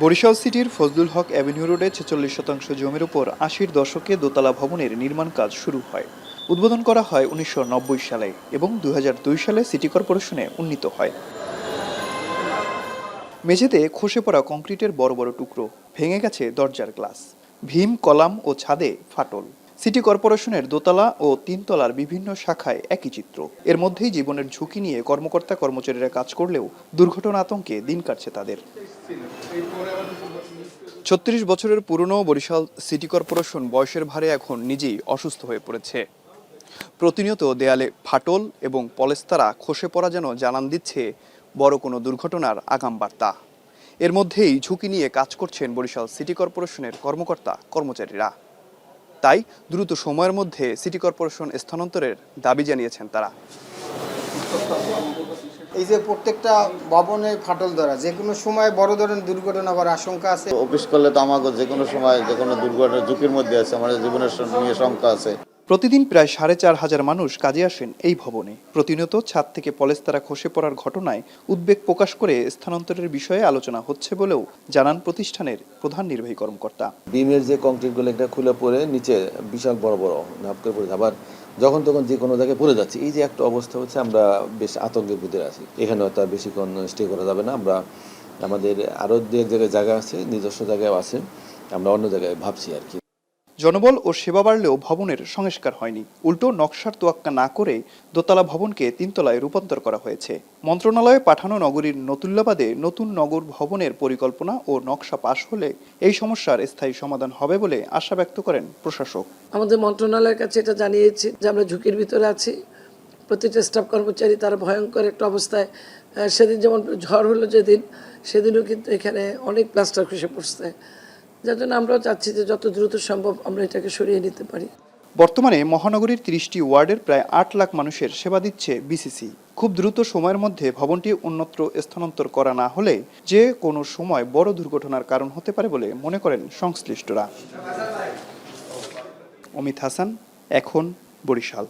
বরিশাল সিটির ফজলুল হক অ্যাভিনিউ রোডে ৪৬% জমির উপর ৮০-র দশকে দোতলা ভবনের নির্মাণ কাজ শুরু হয়। উদ্বোধন করা হয় ১৯৯০ সালে এবং ২০০২ সালে সিটি কর্পোরেশনে উন্নীত হয়। মেঝেতে খসে পড়া কংক্রিটের বড় বড় টুকরো, ভেঙে গেছে দরজার গ্লাস, ভীম কলাম ও ছাদে ফাটল। সিটি কর্পোরেশনের দোতলা ও তিনতলার বিভিন্ন শাখায় একই চিত্র। এর মধ্যেই জীবনের ঝুঁকি নিয়ে কর্মকর্তা কর্মচারীরা কাজ করলেও দুর্ঘটনা আতঙ্কে দিন কাটছে তাদের। ৩৬ বছরের পুরনো বরিশাল সিটি কর্পোরেশন বয়সের ভারে এখন নিজেই অসুস্থ হয়ে পড়েছে। প্রতিনিয়ত দেয়ালে ফাটল এবং পলেস্তারা খসে পড়া যেন জানান দিচ্ছে বড় কোনো দুর্ঘটনার আগাম বার্তা। এর মধ্যেই ঝুঁকি নিয়ে কাজ করছেন বরিশাল সিটি কর্পোরেশনের কর্মকর্তা কর্মচারীরা। তাই দ্রুত সময়ের মধ্যে সিটি কর্পোরেশন স্থানান্তরের দাবি জানিয়েছেন তারা। এই যে প্রত্যেকটা ভবনে ফাটল ধরা, যে কোনো সময় বড় ধরনের দুর্ঘটনা হওয়ার আশঙ্কা আছে। অফিস করলে তো আমাকে যে কোনো সময় যে কোনো দুর্ঘটনার ঝুঁকির মধ্যে আছে, আমাদের জীবনের নিয়ে শঙ্কা আছে। প্রতিদিন প্রায় ৪,৫০০ মানুষ কাজে আসেন এই ভবনে। প্রতিনিয়ত ছাদ থেকে পলেস্তারা খসে পড়ার ঘটনায় উদ্বেগ প্রকাশ করে স্থানান্তরের বিষয়ে আলোচনা হচ্ছে বলেও জানান প্রতিষ্ঠানের প্রধান নির্বাহী কর্মকর্তা। বিমের যে কংক্রিটগুলো একটা খুলে পড়ে নিচে বিশাল বড় বড় ধাপ করে পড়ে, আবার যখন তখন যে কোনো জায়গায় পড়ে যাচ্ছে, এই যে একটা অবস্থা হচ্ছে, আমরা বেশ আতঙ্কের ভিতরে আছি। এখানে হয়তো আর বেশিক্ষণ স্টে করা যাবে না। আমরা আমাদের আরও দু এক জায়গায় জায়গা আছে, নিজস্ব জায়গায় আছে, আমরা অন্য জায়গায় ভাবছি আর কি। জনবল ও সেবা বাড়লেও ভবনের সংস্কার হয়নি। উল্টো নকশার তোয়াক্কা না করে দোতলা ভবনকে তিনতলায় রূপান্তর করা হয়েছে। মন্ত্রণালয়ে পাঠানো নগরীর নতুল্লাবাদে নতুন নগর ভবনের পরিকল্পনা ও নকশা পাশ হলে এই সমস্যার স্থায়ী সমাধান হবে বলে আশা ব্যক্ত করেন প্রশাসক। আমাদের মন্ত্রণালয়ের কাছে এটা জানিয়েছি যে আমরা ঝুঁকির ভিতরে আছি। প্রতিটা স্টাফ কর্মচারী তারা ভয়ঙ্কর একটা অবস্থায়, সেদিন যেমন ঝড় হলো যেদিন, সেদিনও কিন্তু এখানে অনেক প্লাস্টার খসে পড়ছে, যার জন্য আমরাও চাচ্ছি যে যত দ্রুত সম্ভব আমরা এটাকে সরিয়ে নিতে পারি। বর্তমানে মহানগরীর ৩০টি ওয়ার্ডের প্রায় ৮ লাখ মানুষের সেবা দিচ্ছে বিসিসি। খুব দ্রুত সময়ের মধ্যে ভবনটি অন্যত্র স্থানান্তর করা না হলে যে কোনো সময় বড় দুর্ঘটনার কারণ হতে পারে বলে মনে করেন সংশ্লিষ্টরা। অমিত হাসান, এখন, বরিশাল।